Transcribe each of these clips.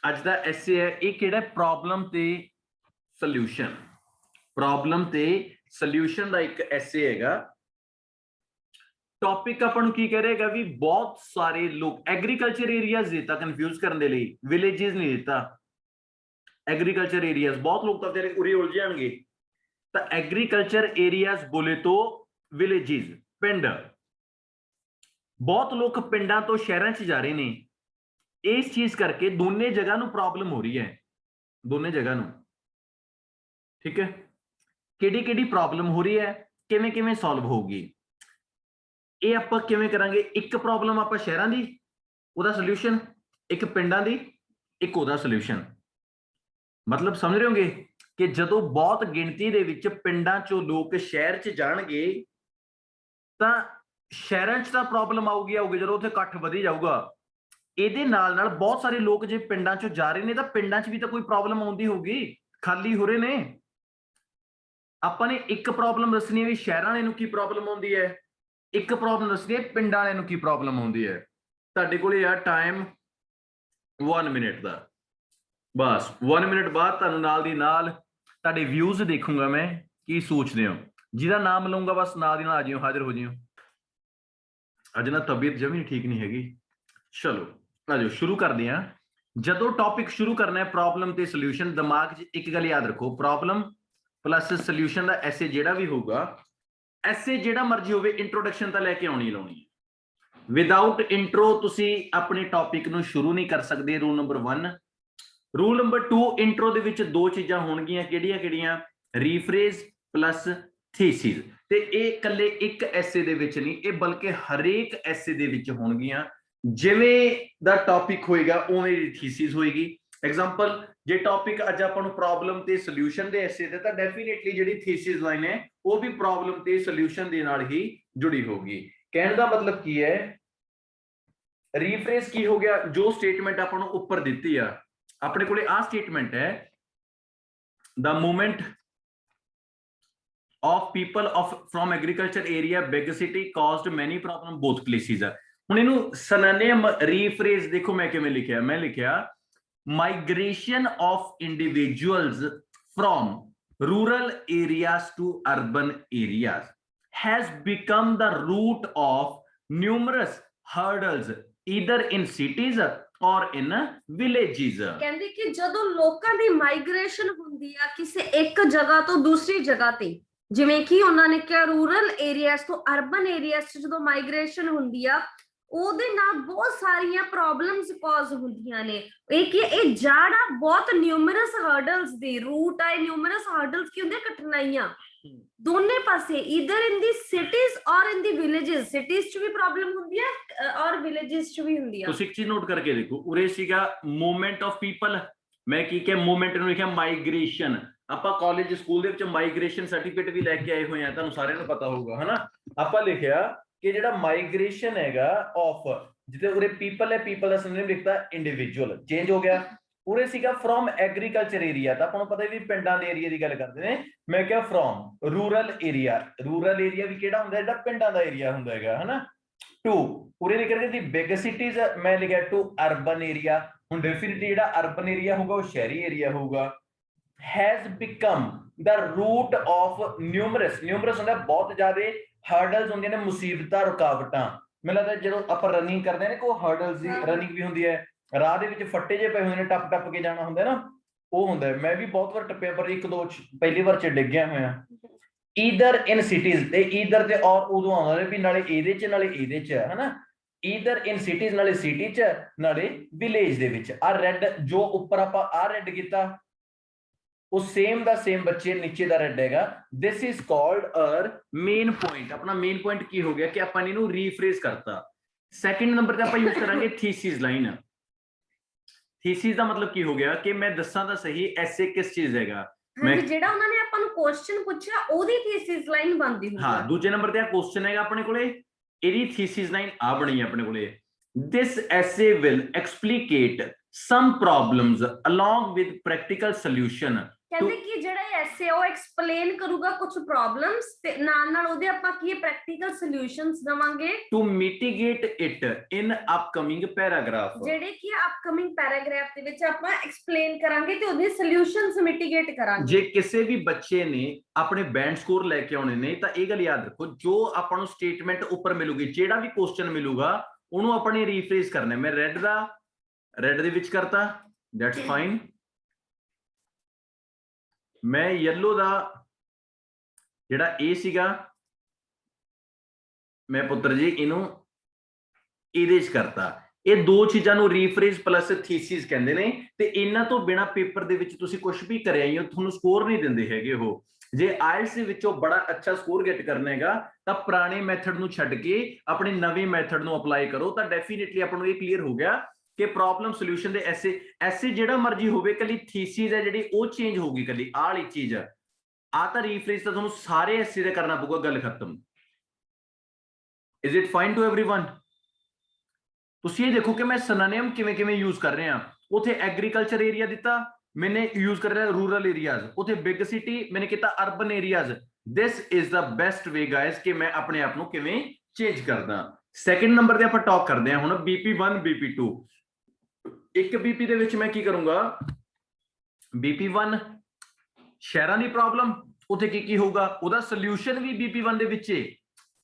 ਅੱਜ ਦਾ ਐਸੇ ਹੈ ਇਹ ਕਿਹੜਾ ਪ੍ਰੋਬਲਮ ਤੇ ਸੋਲੂਸ਼ਨ। ਪ੍ਰੋਬਲਮ ਤੇ ਸੋਲੂਸ਼ਨ ਦਾ ਇੱਕ ਐਸੇ ਹੈਗਾ। ਟੌਪਿਕ ਆਪਾਂ ਨੂੰ ਕੀ ਕਹਿ ਰਿਹਾ ਹੈਗਾ ਵੀ ਬਹੁਤ ਸਾਰੇ ਲੋਕ ਐਗਰੀਕਲਚਰ ਏਰੀਆਜ਼ ਦਿੱਤਾ ਕਨਫਿਊਜ਼ ਕਰਨ ਦੇ ਲਈ, ਵਿਲੇजेस ਨਹੀਂ ਦਿੱਤਾ। एग्रीकल्चर एरियाज बहुत लोग तो तेरे उरे उलझ जाएंगे। तो एग्रीकल्चर एरियाज बोले तो विलेजेस पिंड, बहुत लोग पिंडां तो शहरां च जा रहे ने। इस चीज करके दोनों जगह नूं प्रॉब्लम हो रही है, दोनों जगह नूं। ठीक है, किहड़ी किहड़ी प्रॉब्लम हो रही है, किवें किवें सॉल्व होगी, ये आपां किवें करांगे। एक प्रॉब्लम आपां शहरां दी ओहदा सोल्यूशन, एक पिंडां दी एक ओहदा सोल्यूशन। मतलब समझ रहे होंगे कि जदों बहुत गिनती दे विच पिंडां चों लोग शहर च जाणगे तां शहरां च तां प्रॉब्लम आऊगी जदों उत्थे इकट्ठ वधी जाऊगा। ਇਹਦੇ ਨਾਲ ਨਾਲ ਬਹੁਤ ਸਾਰੇ ਲੋਕ ਜੇ ਪਿੰਡਾਂ ਚੋਂ ਜਾ ਰਹੇ ਨੇ ਤਾਂ ਪਿੰਡਾਂ 'ਚ ਵੀ ਤਾਂ ਕੋਈ ਪ੍ਰੋਬਲਮ ਆਉਂਦੀ ਹੋਊਗੀ, ਖਾਲੀ ਹੋ ਰਹੇ ਨੇ। ਆਪਾਂ ਨੇ ਇੱਕ ਪ੍ਰੋਬਲਮ ਦੱਸਣੀ ਹੈ ਵੀ ਸ਼ਹਿਰਾਂ ਵਾਲਿਆਂ ਨੂੰ ਕੀ ਪ੍ਰੋਬਲਮ ਆਉਂਦੀ ਹੈ, ਇੱਕ ਪ੍ਰੋਬਲਮ ਦੱਸਣੀ ਹੈ ਪਿੰਡਾਂ ਵਾਲਿਆਂ ਨੂੰ ਕੀ ਪ੍ਰੋਬਲਮ ਆਉਂਦੀ ਹੈ। ਤੁਹਾਡੇ ਕੋਲੇ ਆ ਟਾਈਮ 1 ਮਿੰਟ ਦਾ, ਬਸ 1 ਮਿੰਟ ਬਾਅਦ ਤੁਹਾਨੂੰ ਨਾਲ ਦੀ ਨਾਲ ਤੁਹਾਡੇ ਵਿਊਜ਼ ਦੇਖੂੰਗਾ ਮੈਂ ਕੀ ਸੋਚਦੇ ਹੋ। ਜਿਹਦਾ ਨਾਮ ਲਊਂਗਾ ਬਸ ਨਾਲ ਦੀ ਨਾਲ ਆ ਜਿਓ, ਹਾਜ਼ਰ ਹੋ ਜਿਓ। ਅੱਜ ਨਾ ਤਬੀਅਤ ਜਮੀ ਠੀਕ ਨਹੀਂ ਹੈਗੀ। ਚਲੋ ਆਜੋ ਸ਼ੁਰੂ ਕਰਦੇ ਹਾਂ। ਜਦੋਂ ਟੌਪਿਕ ਸ਼ੁਰੂ ਕਰਨਾ ਹੈ ਪ੍ਰੋਬਲਮ ਤੇ ਸੋਲੂਸ਼ਨ, ਦਿਮਾਗ 'ਚ ਇੱਕ ਗੱਲ ਯਾਦ ਰੱਖੋ, ਪ੍ਰੋਬਲਮ ਪਲੱਸ ਸੋਲੂਸ਼ਨ ਦਾ ਐਸੇ ਜਿਹੜਾ ਵੀ ਹੋਊਗਾ, ਐਸੇ ਜਿਹੜਾ ਮਰਜ਼ੀ ਹੋਵੇ, ਇੰਟਰੋਡਕਸ਼ਨ ਤਾਂ ਲੈ ਕੇ ਆਉਣੀ ਲਾਉਣੀ ਹੈ। ਵਿਦਆਊਟ ਇੰਟਰੋ ਤੁਸੀਂ ਆਪਣੇ ਟੌਪਿਕ ਨੂੰ ਸ਼ੁਰੂ ਨਹੀਂ ਕਰ ਸਕਦੇ। Rule number 1। Rule number 2, intro ਦੇ ਵਿੱਚ ਦੋ ਚੀਜ਼ਾਂ ਹੋਣਗੀਆਂ, ਕਿਹੜੀਆਂ ਕਿਹੜੀਆਂ? Rephrase plus thesis. ਤੇ ਇਹ ਇਕੱਲੇ ਇੱਕ ਐਸੇ ਦੇ ਵਿੱਚ ਨਹੀਂ, ਇਹ ਬਲਕਿ ਹਰੇਕ ਐਸੇ ਦੇ ਵਿੱਚ ਹੋਣਗੀਆਂ। ਜਿਵੇਂ ਦਾ ਟੌਪਿਕ ਹੋਏਗਾ ਉਵੇਂ ਦੀ ਥੀਸਿਸ ਹੋਏਗੀ। ਐਗਜ਼ਾਮਪਲ, ਜੇ ਟੌਪਿਕ ਅੱਜ ਆਪਾਂ ਨੂੰ ਪ੍ਰੋਬਲਮ ਤੇ ਸੋਲੂਸ਼ਨ ਦੇ ਐਸੇ ਤੇ ਤਾਂ ਡੈਫੀਨੇਟਲੀ ਜਿਹੜੀ ਥੀਸਿਸ ਲਾਈਨ ਹੈ ਉਹ ਵੀ ਪ੍ਰੋਬਲਮ ਤੇ ਸੋਲੂਸ਼ਨ ਦੇ ਨਾਲ ਹੀ ਜੁੜੀ ਹੋਗੀ। ਕਹਿਣ ਦਾ ਮਤਲਬ ਕੀ ਹੈ, ਰੀਫਰੇਜ਼ ਕੀ ਹੋ ਗਿਆ? ਜੋ ਸਟੇਟਮੈਂਟ ਆਪਾਂ ਨੂੰ ਉੱਪਰ ਦਿੱਤੀ ਆ, ਆਪਣੇ ਕੋਲੇ ਆ ਸਟੇਟਮੈਂਟ ਹੈ, the movement of people from agriculture area big city caused many problem both places। ਹੁਣ ਇਹਨੂੰ ਸਿਨੋਨਿਮ ਰੀਫਰੇਜ਼ ਦੇਖੋ ਮੈਂ ਕਿਵੇਂ ਲਿਖਿਆ। ਮੈਂ ਲਿਖਿਆ migration of individuals from rural areas to urban areas has become the root of numerous hurdles either in cities or in villages। ਕਹਿੰਦੇ ਕਿ ਜਦੋਂ ਲੋਕਾਂ ਦੀ ਮਾਈਗ੍ਰੇਸ਼ਨ ਹੁੰਦੀ ਆ ਕਿਸੇ ਇੱਕ ਜਗ੍ਹਾ ਤੋਂ ਦੂਸਰੀ ਜਗ੍ਹਾ ਤੇ, ਜਿਵੇਂ ਕਿ ਉਹਨਾਂ ਨੇ ਕਿਹਾ ਰੂਰਲ ਏਰੀਆਜ਼ ਤੋਂ ਅਰਬਨ ਏਰੀਆਜ਼ 'ਚ ਜਦੋਂ ਮਾਈਗ੍ਰੇਸ਼ਨ ਹੁੰਦੀ ਆ ਉਹਦੇ ਨਾਲ ਬਹੁਤ ਸਾਰੀਆਂ ਪ੍ਰੋਬਲਮਸ ਕਾਜ਼ ਹੁੰਦੀਆਂ ਨੇ। ਇਹ ਜੜ ਆ ਬਹੁਤ ਨਿਊਮਰਸ ਹਰਡਲਸ ਦੀ, ਰੂਟ ਆ ਨਿਊਮਰਸ ਹਰਡਲਸ ਕੀ ਹੁੰਦੇ, ਕਠਿਨਾਈਆਂ ਦੋਨੇ ਪਾਸੇ, ਈਦਰ ਇਨ ਦੀ ਸਿਟੀਜ਼ ਔਰ ਇਨ ਦੀ ਵਿਲੇजेस। ਸਿਟੀਜ਼ 'ਚ ਵੀ ਪ੍ਰੋਬਲਮ ਹੁੰਦੀ ਹੈ ਔਰ ਵਿਲੇजेस 'ਚ ਵੀ ਹੁੰਦੀ ਆ। ਤੁਸੀਂ ਇੱਕ ਚੀਜ਼ ਨੋਟ ਕਰਕੇ ਦੇਖੋ, ਉਰੇ ਸੀਗਾ ਮੂਵਮੈਂਟ ਆਫ ਪੀਪਲ, ਮੈਂ ਕੀ ਕਿਹਾ ਮੂਵਮੈਂਟ ਨੂੰ ਲਿਖਿਆ ਮਾਈਗ੍ਰੇਸ਼ਨ। ਆਪਾਂ ਕਾਲਜ ਸਕੂਲ ਦੇ ਵਿੱਚ ਮਾਈਗ੍ਰੇਸ਼ਨ ਸਰਟੀਫਿਕੇਟ ਵੀ ਲੈ ਕੇ ਆਏ ਹੋਏ ਆ, ਤੁਹਾਨੂੰ ਸਾਰਿਆਂ ਨੂੰ ਪਤਾ ਹੋਊਗਾ ਹਨਾ। ਆਪਾਂ ਲਿਖਿਆ ਕਿ ਜਿਹੜਾ ਮਾਈਗ੍ਰੇਸ਼ਨ ਹੈਗਾ ਆਫ, ਜਿੱਥੇ ਉਰੇ ਪੀਪਲ ਹੈ, ਪੀਪਲ ਦਾ ਸਿਨੋਨਿਮ ਲਿਖਤਾ ਇੰਡੀਵਿਜੂਅਲ, ਚੇਂਜ ਹੋ ਗਿਆ। ਉਰੇ ਸੀਗਾ ਫਰੋਮ ਐਗਰੀਕਲਚਰ ਏਰੀਆ, ਤਾਂ ਆਪਾਂ ਨੂੰ ਪਤਾ ਵੀ ਪਿੰਡਾਂ ਦੇ ਏਰੀਆ ਦੀ ਗੱਲ ਕਰਦੇ ਨੇ। ਮੈਂ ਕਿਹਾ from rural area, rural area ਵੀ ਕਿਹੜਾ ਹੁੰਦਾ, ਜਿਹੜਾ ਪਿੰਡਾਂ ਦਾ ਏਰੀਆ ਹੁੰਦਾ ਹੈਗਾ ਹਨਾ। ਟੂ ਉਰੇ ਲਿਖ ਰਹੇ ਸੀ ਬਿਗ ਸਿਟੀਜ਼, ਮੈਂ ਲਿਖਿਆ ਟੂ ਅਰਬਨ ਏਰੀਆ। ਹੁਣ ਡੈਫੀਨਿਟਲੀ ਜਿਹੜਾ ਅਰਬਨ ਏਰੀਆ ਹੋਊਗਾ ਉਹ ਸ਼ਹਿਰੀ ਏਰੀਆ ਹੋਊਗਾ। has become the root of numerous ਹੁੰਦਾ ਬਹੁਤ ਜ਼ਿਆਦਾ, ਹਰਡਲਸ ਹੁੰਦੀਆਂ ਨੇ ਮੁਸੀਬਤਾਂ, ਰੁਕਾਵਟਾਂ। ਮੈਨੂੰ ਲੱਗਦਾ ਜਦੋਂ ਆਪਾਂ ਰਨਿੰਗ ਕਰਦੇ ਨੇ ਕੋਈ ਹਰਡਲਸ ਦੀ ਰਨਿੰਗ ਵੀ ਹੁੰਦੀ ਹੈ, ਰਾਹ ਦੇ ਵਿੱਚ ਫੱਟੇ ਜੇ ਪਏ ਹੁੰਦੇ ਨੇ, ਟੱਪ ਟੱਪ ਕੇ ਜਾਣਾ ਹੁੰਦਾ ਨਾ, ਉਹ ਹੁੰਦਾ। ਮੈਂ ਵੀ ਬਹੁਤ ਵਾਰ ਟੱਪਿਆ ਪਰ ਇੱਕ ਦੋ ਪਹਿਲੀ ਵਾਰ ਚ ਡਿੱਗਿਆ ਹੋਇਆ। ਈਦਰ ਇਨ ਸਿਟੀਜ਼, ਤੇ ਈਦਰ ਤੇ ਔਰ ਉਦੋਂ ਆਉਂਦਾ ਵੀ ਨਾਲੇ ਇਹਦੇ ਚ ਨਾਲੇ ਇਹਦੇ ਚ ਹਨਾ। ਈਦਰ ਇਨ ਸਿਟੀਜ਼ ਨਾਲੇ ਸਿਟੀ ਚ ਨਾਲੇ ਵਿਲੇਜ ਦੇ ਵਿੱਚ। ਆ ਰੈੱਡ ਜੋ ਉੱਪਰ ਆਪਾਂ ਆ ਰੈੱਡ ਕੀਤਾ ਉਹ ਸੇਮ ਦਾ ਸੇਮ ਬੱਚੇ ਨੀਚੇ ਦਾ ਰੈੱਡ ਹੈਗਾ। This is called uh main point. ਆਪਣਾ ਮੇਨ ਪੁਆਇੰਟ ਕੀ ਹੋ ਗਿਆ ਕਿ ਆਪਾਂ ਇਹਨੂੰ ਰੀਫਰੇਜ਼ ਕਰਤਾ। ਸੈਕਿੰਡ ਨੰਬਰ ਤੇ ਆਪਾਂ ਯੂਜ਼ ਕਰਾਂਗੇ ਥੀਸਿਸ ਲਾਈਨ। ਥੀਸਿਸ ਦਾ ਮਤਲਬ ਕੀ ਹੋ ਗਿਆ ਕਿ ਮੈਂ ਦੱਸਾਂ ਤਾਂ ਸਹੀ ਐਸੇ ਕਿਸ ਚੀਜ਼ ਹੈਗਾ। ਹਾਂਜੀ, ਜਿਹੜਾ ਉਹਨਾਂ ਨੇ ਆਪਾਂ ਨੂੰ ਕੁਐਸਚਨ ਪੁੱਛਿਆ ਉਹਦੀ ਥੀਸਿਸ ਲਾਈਨ ਬਣਦੀ ਹੁੰਦੀ ਹੈ। ਹਾਂ, ਦੂਜੇ ਨੰਬਰ ਤੇ ਆ ਕੁਐਸਚਨ ਹੈਗਾ ਆਪਣੇ ਕੋਲੇ, ਇਹਦੀ ਥੀਸਿਸ ਲਾਈਨ ਆ ਬਣੀ ਆਪਣੇ ਕੋਲੇ। ਦਿਸ ਐਸੇ will explicate some problems along with practical solution ਕਹਿੰਦੇ ਕਿ ਜਿਹੜਾ ਐਸੇ ਉਹ ਐਕਸਪਲੇਨ ਕਰੂਗਾ ਕੁਝ ਪ੍ਰੋਬਲਮਸ ਤੇ ਨਾਲ ਨਾਲ ਉਹਦੇ ਆਪਾਂ ਕੀ ਪ੍ਰੈਕਟੀਕਲ ਸੋਲੂਸ਼ਨਸ ਦਵਾਂਗੇ to mitigate it in upcoming paragraph। ਜਿਹੜੇ ਕਿ ਅਪਕਮਿੰਗ ਪੈਰਾਗ੍ਰਾਫ ਦੇ ਵਿੱਚ ਆਪਾਂ ਐਕਸਪਲੇਨ ਕਰਾਂਗੇ ਤੇ ਉਹਦੇ ਸੋਲੂਸ਼ਨਸ ਮਿਟੀਗੇਟ ਕਰਾਂਗੇ। ਜੇ ਕਿਸੇ ਵੀ ਬੱਚੇ ਨੇ ਆਪਣੇ ਬੈਂਡ ਸਕੋਰ ਲੈ ਕੇ ਆਉਣੇ ਨੇ ਤਾਂ ਇਹ ਗੱਲ ਯਾਦ ਰੱਖੋ, ਜੋ ਆਪਾਂ ਨੂੰ ਸਟੇਟਮੈਂਟ ਉੱਪਰ ਮਿਲੂਗੀ, ਜਿਹੜਾ ਵੀ ਕੁਐਸਚਨ ਮਿਲੂਗਾ ਉਹਨੂੰ ਆਪਾਂ ਨੇ ਰੀਫਰੇਜ਼ ਕਰਨਾ। ਮੈਂ ਰੈਡ ਦੇ ਵਿੱਚ ਕਰਤਾ, ਦੈਟਸ ਫਾਈਨ। ਮੈਂ ਯੈਲੋ ਦਾ ਜਿਹੜਾ ਇਹ ਸੀਗਾ, ਮੈਂ ਪੁੱਤਰ ਜੀ ਇਹਨੂੰ ਇਹਦੇ ਚ ਕਰਤਾ। ਇਹ ਦੋ ਚੀਜ਼ਾਂ ਨੂੰ ਰੀਫਰੇਜ਼ ਪਲੱਸ ਥੀਸਿਸ ਕਹਿੰਦੇ ਨੇ ਤੇ ਇਹਨਾਂ ਤੋਂ ਬਿਨਾ ਪੇਪਰ ਦੇ ਵਿੱਚ ਤੁਸੀਂ ਕੁਝ ਵੀ ਕਰਿਆ ਹੀ ਹੋ, ਤੁਹਾਨੂੰ ਸਕੋਰ ਨਹੀਂ ਦਿੰਦੇ ਹੈਗੇ ਉਹ। ਜੇ ਆਇਲਸ ਦੇ ਵਿੱਚੋਂ ਬੜਾ ਅੱਛਾ ਸਕੋਰ ਗੈਟ ਕਰਨਾ ਹੈਗਾ ਤਾਂ ਪੁਰਾਣੇ ਮੈਥਡ ਨੂੰ ਛੱਡ ਕੇ ਆਪਣੇ ਨਵੇਂ ਮੈਥਡ ਨੂੰ ਅਪਲਾਈ ਕਰੋ, ਤਾਂ ਡੈਫੀਨਿਟਲੀ ਆਪਾਂ ਨੂੰ ਇਹ ਕਲੀਅਰ ਹੋ ਗਿਆ ਕਿ ਪ੍ਰੋਬਲਮ ਸੋਲੂਸ਼ਨ ਦੇ ਐਸੇ ਜਿਹੜਾ ਮਰਜ਼ੀ ਹੋਵੇ, ਕੱਲੀ ਥੀਸਿਸ ਹੈ ਜਿਹੜੀ ਉਹ ਚੇਂਜ ਹੋਊਗੀ, ਕੱਲੀ ਆਹ ਵਾਲੀ ਚੀਜ਼ ਆ ਤਾਂ ਰੀਫਰੇਜ਼ ਤਾਂ ਤੁਹਾਨੂੰ ਸਾਰੇ ਐਸੇ ਦਾ ਕਰਨਾ ਪਊਗਾ, ਗੱਲ ਖਤਮ। Is it fine to everyone? ਤੁਸੀਂ ਇਹ ਦੇਖੋ ਕਿ ਮੈਂ ਸਿਨੋਨਿਮ ਕਿਵੇਂ ਯੂਜ਼ ਕਰ ਰਿਹਾ। ਉਥੇ ਐਗਰੀਕਲਚਰ ਏਰੀਆ ਦਿੱਤਾ, मैंने यूज कर रहा है रूरल एरियाज, उथे बिग सिटी मैंने किया urban areas. This is the best way guys कि मैं अपने आप को किवें चेंज करदा। सेकंड नंबर ते आपां टॉक करदे हां हुण BP1 BP2। एक BP दे विच मैं की करूंगा, BP1 शहरां दी प्रॉब्लम, उथे की होगा ओदा सॉल्यूशन भी BP1 दे विच है।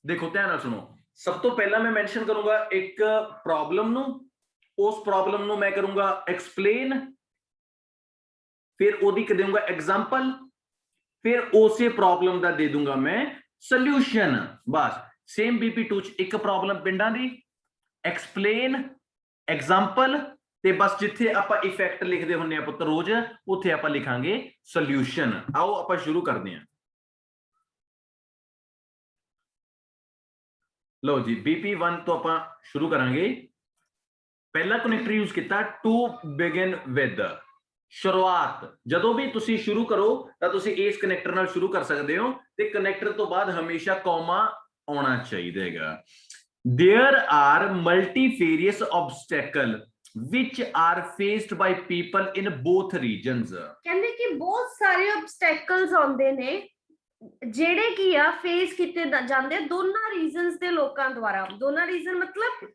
देखो ध्यान नाल सुनो, सब तो पहला मैं मेंशन करूंगा एक प्रॉब्लम नू, उस प्रॉब्लम नू मैं करूंगा एक्सप्लेन, फिर ओदी कर दूंगा एग्जाम्पल, फिर उसे प्रॉब्लम का दे दूंगा मैं सॉल्यूशन। बस सेम BP2 च एक प्रॉब्लम पिंडां दी, एक्सप्लेन, एग्जाम्पल ते बस जिथे आपां इफेक्ट लिखदे हुंदे आ पुत्तर रोज, उत्थे आपां लिखांगे सॉल्यूशन। आओ आपां शुरू करदे हां। लो जी BP1 तो आपां शुरू करांगे। पहला कनेक्टर यूज किया टू बिगिन विद, शुरुआत। ਜਦੋਂ ਵੀ ਤੁਸੀਂ ਸ਼ੁਰੂ ਕਰੋ ਤਾਂ ਤੁਸੀਂ ਇਸ ਕਨੈਕਟਰ ਨਾਲ ਸ਼ੁਰੂ ਕਰ ਸਕਦੇ ਹੋ ਤੇ ਕਨੈਕਟਰ ਤੋਂ ਬਾਅਦ ਹਮੇਸ਼ਾ ਕੌਮਾ ਆਉਣਾ ਚਾਹੀਦਾ ਹੈਗਾ। there are multifarious obstacle which are faced by people in both regions। ਕਹਿੰਦੇ ਕਿ ਬਹੁਤ ਸਾਰੇ obstacles ਆਉਂਦੇ ਨੇ ਜਿਹੜੇ ਕੀ ਆ ਫੇਸ ਕੀਤੇ ਜਾਂਦੇ ਦੋਨਾਂ ਰੀਜ਼ਨਸ ਦੇ ਲੋਕਾਂ ਦੁਆਰਾ। ਦੋਨਾਂ ਰੀਜ਼ਨ ਮਤਲਬ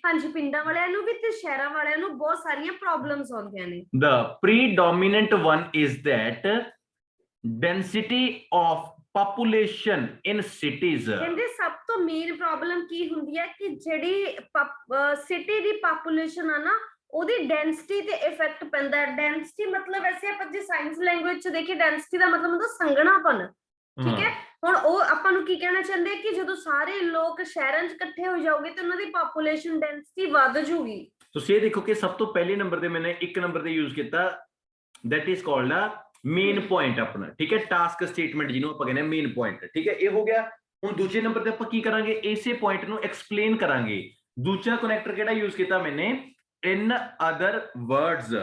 ਹਾਂਜੀ ਪਿੰਡਾਂ ਵਾਲਿਆਂ ਨੂੰ ਵੀ ਤੇ ਸ਼ਹਿਰਾਂ ਵਾਲਿਆਂ ਨੂੰ ਬਹੁਤ ਸਾਰੀਆਂ ਪ੍ਰੋਬਲਮਸ ਆਉਂਦੀਆਂ ਨੇ। The predominant one is that density of population in cities। ਕਹਿੰਦੇ ਸਭ ਤੋਂ ਮੇਨ ਪ੍ਰੋਬਲਮ ਕੀ ਹੁੰਦੀ ਹੈ ਕਿ ਜਿਹੜੀ ਸਿਟੀ ਦੀ ਪਾਪੂਲੇਸ਼ਨ ਆ ਨਾ ਉਹਦੀ ਡੈਂਸਿਟੀ ਤੇ ਇਫੈਕਟ ਪੈਂਦਾ ਹੈ। ਡੈਂਸਿਟੀ ਮਤਲਬ ਵੈਸੇ ਆਪਾਂ ਜੇ ਸਾਇੰਸ ਲੈਂਗੁਏਜ ਚ ਦੇਖੀਏ ਡੈਂਸਿਟੀ ਦਾ ਮਤਲਬ ਹੁੰਦਾ ਸੰਘਣਾਪਨ, ਠੀਕ ਹੈ। ਹੁਣ ਉਹ ਆਪਾਂ ਨੂੰ ਕੀ ਕਹਿਣਾ ਚਾਹੁੰਦੇ ਕਿ ਜਦੋਂ ਸਾਰੇ ਲੋਕ ਸ਼ਹਿਰਾਂ 'ਚ ਇਕੱਠੇ ਹੋ ਜਾਓਗੇ ਤੇ ਉਹਨਾਂ ਦੀ ਪਾਪੂਲੇਸ਼ਨ ਡੈਂਸਿਟੀ ਵੱਧ ਜੂਗੀ। ਤੁਸੀਂ ਇਹ ਦੇਖੋ ਕਿ ਸਭ ਤੋਂ ਪਹਿਲੇ ਨੰਬਰ ਤੇ ਮੈਨੇ ਇੱਕ ਨੰਬਰ ਤੇ ਯੂਜ਼ ਕੀਤਾ, that is called a main point ਆਪਣਾ, ਠੀਕ ਹੈ। ਟਾਸਕ ਸਟੇਟਮੈਂਟ ਜਿਹਨੂੰ ਆਪਾਂ ਕਹਿੰਦੇ ਮੇਨ ਪੁਆਇੰਟ, ਠੀਕ ਹੈ। ਇਹ ਹੋ ਗਿਆ। ਹੁਣ ਦੂਜੇ ਨੰਬਰ ਤੇ ਆਪਾਂ ਕੀ ਕਰਾਂਗੇ, ਇਸੇ ਪੁਆਇੰਟ ਨੂੰ ਐਕਸਪਲੇਨ ਕਰਾਂਗੇ। ਦੂਜਾ ਕਨੈਕਟਰ ਕਿਹੜਾ ਯੂਜ਼ ਕੀਤਾ ਮੈਨੇ, in other words।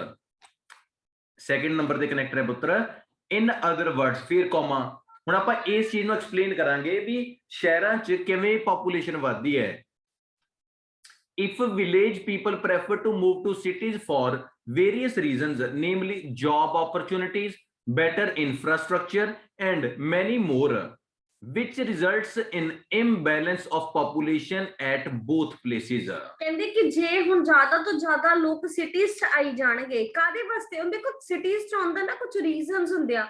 Second number ਤੇ ਕਨੈਕਟਰ ਹੈ ਪੁੱਤਰ in other words, ਫਿਰ ਕੋਮਾ। ਹੁਣ ਆਪਾਂ ਇਸ ਚੀਜ਼ ਨੂੰ ਐਕਸਪਲੇਨ ਕਰਾਂਗੇ ਵੀ ਸ਼ਹਿਰਾਂ 'ਚ ਕਿਵੇਂ ਪੋਪੂਲੇਸ਼ਨ ਵੱਧਦੀ ਹੈ। if village people prefer to move to cities for various reasons, namely job opportunities, better infrastructure and many more, which results in imbalance of population at both places। ਕਹਿੰਦੇ ਕਿ ਜੇ ਹੁਣ ਜ਼ਿਆਦਾ ਤੋਂ ਜ਼ਿਆਦਾ ਲੋਕ ਸਿਟੀਜ਼ 'ਚ ਆਈ ਜਾਣਗੇ, ਕਾਦੇ ਵਾਸਤੇ? ਹੁਣ ਦੇਖੋ ਸਿਟੀਜ਼ 'ਚ ਆਉਂਦਾ ਨਾ ਕੁਝ ਰੀਜ਼ਨਸ ਹੁੰਦੇ ਆ,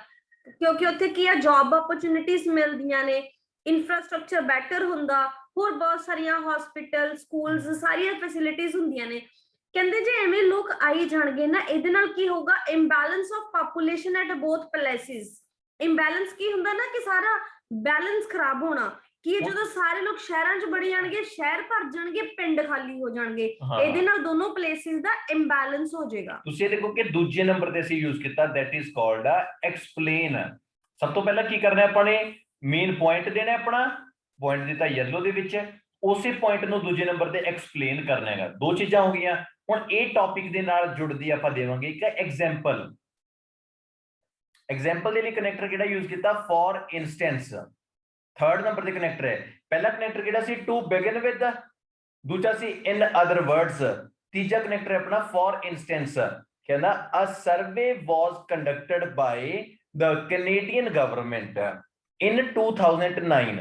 ਕਿਉਂਕਿ ਉੱਥੇ ਕੀ ਆ ਜੌਬ ਓਪਰਚੁਨਿਟੀਜ਼ ਮਿਲਦੀਆਂ ਨੇ, ਇਨਫਰਾਸਟ੍ਰਕਚਰ ਬੈਟਰ ਹੁੰਦਾ, ਹੋਰ ਬਹੁਤ ਸਾਰੀਆਂ ਹਸਪੀਟਲ, ਸਕੂਲਸ, ਸਾਰੀਆਂ ਫੈਸਿਲਿਟੀਜ਼ ਹੁੰਦੀਆਂ ਨੇ। ਕਹਿੰਦੇ ਜੇ ਐਵੇਂ ਲੋਕ ਆਈ ਜਾਣਗੇ ਨਾ, ਇਹਦੇ ਨਾਲ ਕੀ ਹੋਊਗਾ, imbalance of population at both places. Imbalance ਕੀ ਹੁੰਦਾ ਨਾ ਕਿ ਸਾਰਾ ਬੈਲੈਂਸ ਖਰਾਬ ਹੋਣਾ, ਕਿ ਜਦੋਂ ਸਾਰੇ ਲੋਕ ਸ਼ਹਿਰਾਂ 'ਚ ਵੜ ਜਾਣਗੇ, ਸ਼ਹਿਰ ਭਰ ਜਾਣਗੇ, ਪਿੰਡ ਖਾਲੀ ਹੋ ਜਾਣਗੇ, ਇਹਦੇ ਨਾਲ ਦੋਨੋਂ ਪਲੇਸਿਸ ਦਾ ਇੰਬੈਲੈਂਸ ਹੋ ਜਾਏਗਾ। ਤੁਸੀਂ ਦੇਖੋ ਕਿ ਦੂਜੇ ਨੰਬਰ ਤੇ ਅਸੀਂ ਯੂਜ਼ ਕੀਤਾ, that is called explain। ਸਭ ਤੋਂ ਪਹਿਲਾਂ ਕੀ ਕਰਨਾ ਆਪਾਂ ਨੇ, ਮੇਨ ਪੁਆਇੰਟ ਦੇਣਾ, ਆਪਣਾ ਪੁਆਇੰਟ ਦਿੱਤਾ ਯੈਲੋ ਦੇ ਵਿੱਚ, ਉਸੇ ਪੁਆਇੰਟ ਨੂੰ ਦੂਜੇ ਨੰਬਰ ਤੇ ਐਕਸਪਲੇਨ ਕਰਨਾ ਹੈਗਾ। ਦੋ ਚੀਜ਼ਾਂ ਹੋ ਗਈਆਂ। ਹੁਣ ਇਹ ਟੌਪਿਕ ਦੇ ਨਾਲ ਜੁੜਦੀ ਆਪਾਂ ਦੇਵਾਂਗੇ ਇੱਕ ਐਗਜ਼ਾਮਪਲ। ਐਗਜ਼ਾਮਪਲ ਦੇ ਲਈ ਕਨੈਕਟਰ ਕਿਹੜਾ ਯੂਜ਼ ਕੀਤਾ, ਫॉर ਇੰਸਟੈਂਸ। ਥਰਡ ਨੰਬਰ ਤੇ ਕਨੈਕਟਰ ਹੈ। ਪਹਿਲਾ ਕਨੈਕਟਰ ਕਿਹੜਾ ਸੀ, ਟੂ ਬਿਗਨ ਵਿਦ, ਦੂਜਾ ਸੀ ਇਨ ਅਦਰ ਵਰਡਸ। ਤੀਜਾ ਕਨੈਕਟਰ ਹੈ ਆਪਣਾ ਫॉर ਇੰਸਟੈਂਸ, ਕਹਿੰਦਾ a survey was conducted by the Canadian government in 2009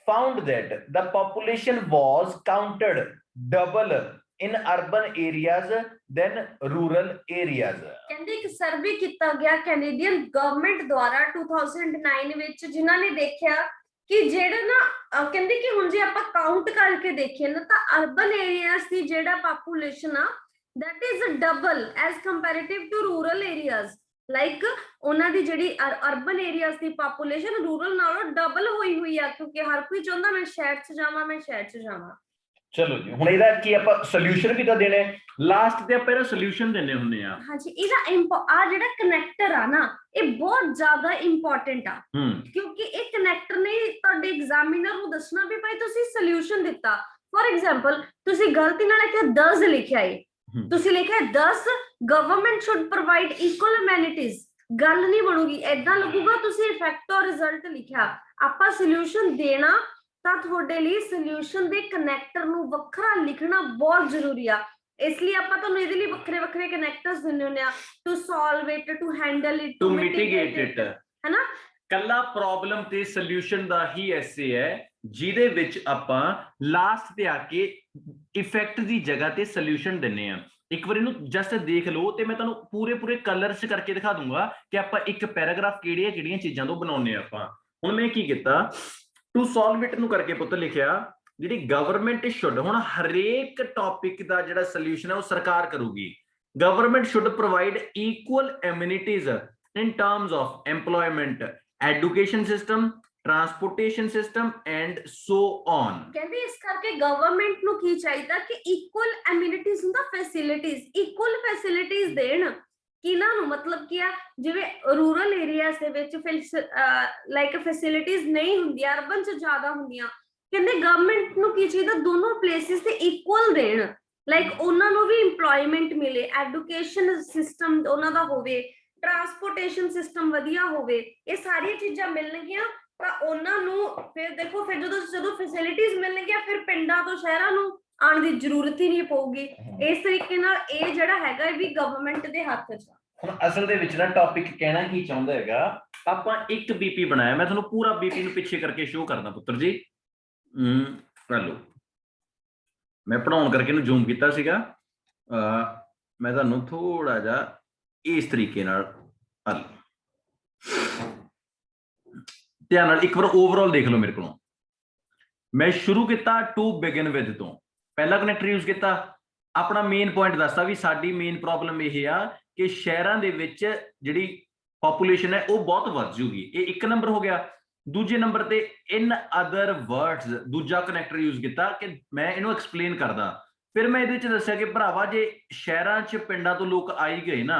found that the population was counted double in urban areas than rural areas। ਕਹਿੰਦੇ ਇੱਕ survey ਕੀਤਾ ਗਿਆ ਕੈਨੇਡੀਅਨ ਗਵਰਨਮੈਂਟ ਦੁਆਰਾ 2009 ਵਿੱਚ, ਜਿਨ੍ਹਾਂ ਨੇ ਦੇਖਿਆ ਕਿ ਜਿਹੜਾ ਨਾ ਕਹਿੰਦੇ ਕਿ ਹੁਣ ਜੇ ਆਪਾਂ ਕਾਊਂਟ ਕਰਕੇ ਦੇਖੀਏ ਨਾ ਤਾਂ ਅਰਬਨ ਏਰੀਆਜ਼ ਦੀ ਜਿਹੜਾ ਪਾਪੂਲੇਸ਼ਨ ਆ that is double as comparative to rural areas। Like ਉਹਨਾਂ ਦੀ ਜਿਹੜੀ ਅਰਬਨ ਏਰੀਆਜ਼ ਦੀ ਪਾਪੂਲੇਸ਼ਨ ਰੂਰਲ ਨਾਲੋਂ ਡਬਲ ਹੋਈ ਆ, ਕਿਉਂਕਿ ਹਰ ਕੋਈ ਚਾਹੁੰਦਾ ਮੈਂ ਸ਼ਹਿਰ 'ਚ ਜਾਵਾਂ, ਮੈਂ ਸ਼ਹਿਰ 'ਚ ਜਾਵਾਂ। ਚਲੋ ਜੀ, ਹੁਣ ਇਹਦਾ ਕੀ ਆਪਾਂ ਸੋਲੂਸ਼ਨ ਵੀ ਤਾਂ ਦੇਣਾ, ਲਾਸਟ ਤੇ ਆਪਾਂ ਇਹਦਾ ਸੋਲੂਸ਼ਨ ਦਿੰਨੇ ਹੁੰਦੇ ਆ। ਹਾਂਜੀ, ਇਹਦਾ ਆ ਜਿਹੜਾ ਕਨੈਕਟਰ ਆ ਨਾ, ਇਹ ਬਹੁਤ ਜ਼ਿਆਦਾ ਇੰਪੋਰਟੈਂਟ ਆ, ਕਿਉਂਕਿ ਇਹ ਕਨੈਕਟਰ ਨੇ ਤੁਹਾਡੇ ਐਗਜ਼ਾਮੀਨਰ ਨੂੰ ਦੱਸਣਾ ਵੀ ਭਾਈ ਤੁਸੀਂ ਸੋਲੂਸ਼ਨ ਦਿੱਤਾ। ਫੋਰ ਐਗਜ਼ਾਮਪਲ ਤੁਸੀਂ ਗਲਤੀ ਨਾਲ ਇੱਥੇ 10 ਲਿਖਿਆ ਏ, ਤੁਸੀਂ ਲਿਖਿਆ 10 ਗਵਰਨਮੈਂਟ ਸ਼ੁੱਡ ਪ੍ਰੋਵਾਈਡ ਇਕੁਅਲ ਅਮੈਨਿਟੀਜ਼, ਗੱਲ ਨਹੀਂ ਬਣੂਗੀ, ਏਦਾਂ ਲੱਗੂਗਾ ਤੁਸੀਂ ਇਫੈਕਟ ਔਰ ਰਿਜ਼ਲਟ ਲਿਖਿਆ। ਆਪਾਂ ਸੋਲੂਸ਼ਨ ਦੇਣਾ ਤਾਂ ਤੁਹਾਡੇ ਲਈ ਸੋਲੂਸ਼ਨ ਦੇ ਕਨੈਕਟਰ ਨੂੰ ਵੱਖਰਾ ਲਿਖਣਾ ਬਹੁਤ ਜ਼ਰੂਰੀ ਆ, ਇਸ ਲਈ ਆਪਾਂ ਤੁਹਾਨੂੰ ਇਹਦੇ ਲਈ ਵੱਖਰੇ ਵੱਖਰੇ ਕਨੈਕਟਰਸ ਦਿੰਦੇ ਹੁੰਦੇ ਆ, to solve it, to handle it, to mitigate it, ਹੈਨਾ। ਕੱਲਾ ਪ੍ਰੋਬਲਮ ਤੇ ਸੋਲੂਸ਼ਨ ਦਾ ਹੀ ਐਸੇ ਹੈ ਜਿਹਦੇ ਵਿੱਚ ਆਪਾਂ ਲਾਸਟ ਤੇ ਆ ਕੇ ਇਫੈਕਟ ਦੀ ਜਗ੍ਹਾ ਤੇ ਸੋਲੂਸ਼ਨ ਦਿੰਨੇ ਆ। ਇੱਕ ਵਾਰ ਇਹਨੂੰ ਜਸਟ ਦੇਖ ਲਓ ਤੇ ਮੈਂ ਤੁਹਾਨੂੰ ਪੂਰੇ ਕਲਰਸ ਕਰਕੇ ਦਿਖਾ ਦੂੰਗਾ ਕਿ ਆਪਾਂ ਇੱਕ ਪੈਰਾਗ੍ਰਾਫ ਕਿਹੜੀਆਂ ਚੀਜ਼ਾਂ ਤੋਂ ਬਣਾਉਂਦੇ ਆ। ਆਪਾਂ ਹੁਣ ਮੈਂ ਕੀ ਕੀਤਾ, ਟੂ ਸੋਲਵ ਇਟ ਨੂੰ ਕਰਕੇ ਪੁੱਤ ਲਿਖਿਆ ਜਿਹੜੀ ਗਵਰਨਮੈਂਟ ਸ਼ੁੱਡ, ਹੁਣ ਹਰੇਕ ਟੌਪਿਕ ਦਾ ਜਿਹੜਾ ਸੋਲੂਸ਼ਨ ਹੈ ਉਹ ਸਰਕਾਰ ਕਰੂਗੀ। Government should provide equal amenities in terms of employment, education system, transportation system and so on। ਕਹਿੰਦੇ ਇਸ ਕਰਕੇ ਗਵਰਨਮੈਂਟ ਨੂੰ ਕੀ ਚਾਹੀਦਾ ਕਿ ਇਕੁਅਲ ਐਮਿਨਿਟੀਜ਼ ਹੁੰਦਾ, ਫੈਸਿਲਿਟੀਜ਼, ਇਕੁਅਲ ਫੈਸਿਲਿਟੀਜ਼ ਦੇਣ। ਕਿਹਨਾਂ ਨੂੰ, ਮਤਲਬ ਕੀ ਆ, ਜਿਵੇਂ ਰੂਰਲ ਏਰੀਆਜ਼ ਦੇ ਵਿੱਚ ਲਾਈਕ ਫੈਸਿਲਿਟੀਜ਼ ਨਹੀਂ ਹੁੰਦੀਆਂ, ਅਰਬਨ 'ਚ ਜ਼ਿਆਦਾ ਹੁੰਦੀਆਂ। ਕਹਿੰਦੇ ਗਵਰਨਮੈਂਟ ਨੂੰ ਕੀ ਚਾਹੀਦਾ, ਦੋਨੋਂ ਪਲੇਸਿਸ ਤੇ ਇਕੁਅਲ ਦੇਣ, ਲਾਈਕ ਉਹਨਾਂ ਨੂੰ ਵੀ ਇੰਪਲੋਇਮੈਂਟ ਮਿਲੇ, ਐਜੂਕੇਸ਼ਨ ਸਿਸਟਮ ਉਹਨਾਂ ਦਾ ਹੋਵੇ, ਟਰਾਂਸਪੋਰਟੇਸ਼ਨ ਸਿਸਟਮ ਵਧੀਆ ਹੋਵੇ, ਇਹ ਸਾਰੀਆਂ ਚੀਜ਼ਾਂ ਮਿਲਣਗੀਆਂ ਤਾਂ ਉਹਨਾਂ ਨੂੰ ਫਿਰ ਦੇਖੋ, ਫਿਰ ਜਦੋਂ ਫੈਸਿਲਿਟੀਜ਼ ਮਿਲਣਗੀਆਂ ਫਿਰ ਪਿੰਡਾਂ ਤੋਂ ਸ਼ਹਿਰਾਂ ਨੂੰ ਆਉਣ ਦੀ ਜ਼ਰੂਰਤ ਹੀ ਨਹੀਂ ਪਊਗੀ। ਇਸ ਤਰੀਕੇ ਨਾਲ ਇਹ ਜਿਹੜਾ ਹੈਗਾ ਇਹ ਵੀ ਗਵਰਨਮੈਂਟ ਦੇ ਹੱਥ 'ਚ ਆ। ਹੁਣ ਅਸਲ ਦੇ ਵਿੱਚ ਨਾ ਟੌਪਿਕ ਕਹਿਣਾ ਕੀ ਚਾਹੁੰਦਾ ਹੈਗਾ, ਆਪਾਂ ਇੱਕ ਬੀਪੀ ਬਣਾਇਆ, ਮੈਂ ਤੁਹਾਨੂੰ ਪੂਰਾ ਬੀਪੀ ਨੂੰ ਪਿੱਛੇ ਕਰਕੇ ਸ਼ੋਅ ਕਰਦਾ ਪੁੱਤਰ ਜੀ। ਕਰ ਲਓ, ਮੈਂ ਪੜਾਉਣ ਕਰਕੇ ਇਹਨੂੰ ਜ਼ੂਮ ਕੀਤਾ ਸੀਗਾ, ਮੈਂ ਤੁਹਾਨੂੰ ਥੋੜਾ ਜਿਹਾ ਇਸ ਤਰੀਕੇ ਨਾਲ ਧਿਆਨ ਨਾਲ ਇੱਕ ਵਾਰ ਓਵਰਆਲ ਦੇਖ ਲਓ। ਮੇਰੇ ਕੋਲੋਂ ਮੈਂ ਸ਼ੁਰੂ ਕੀਤਾ ਟੂ ਬਿਗਨ ਵਿਦ ਤੋਂ, ਪਹਿਲਾ ਕਨੈਕਟਰ ਯੂਜ਼ ਕੀਤਾ, ਆਪਣਾ ਮੇਨ ਪੁਆਇੰਟ ਦੱਸਤਾ ਵੀ ਸਾਡੀ ਮੇਨ ਪ੍ਰੋਬਲਮ ਇਹ ਆ ਕਿ ਸ਼ਹਿਰਾਂ ਦੇ ਵਿੱਚ ਜਿਹੜੀ ਪੋਪੂਲੇਸ਼ਨ ਹੈ ਉਹ ਬਹੁਤ ਵੱਧ ਜੂਗੀ, ਇਹ ਇੱਕ ਨੰਬਰ ਹੋ ਗਿਆ। ਦੂਜੇ ਨੰਬਰ ਤੇ ਇਨ ਅਦਰ ਵਰਡਸ ਦੂਜਾ ਕਨੈਕਟਰ ਯੂਜ਼ ਕੀਤਾ ਕਿ ਮੈਂ ਇਹਨੂੰ ਐਕਸਪਲੇਨ ਕਰਦਾ। ਫਿਰ ਮੈਂ ਇਹਦੇ ਵਿੱਚ ਦੱਸਿਆ ਕਿ ਭਰਾਵਾ ਜੇ ਸ਼ਹਿਰਾਂ 'ਚ ਪਿੰਡਾਂ ਤੋਂ ਲੋਕ ਆਈ ਗਏ ਨਾ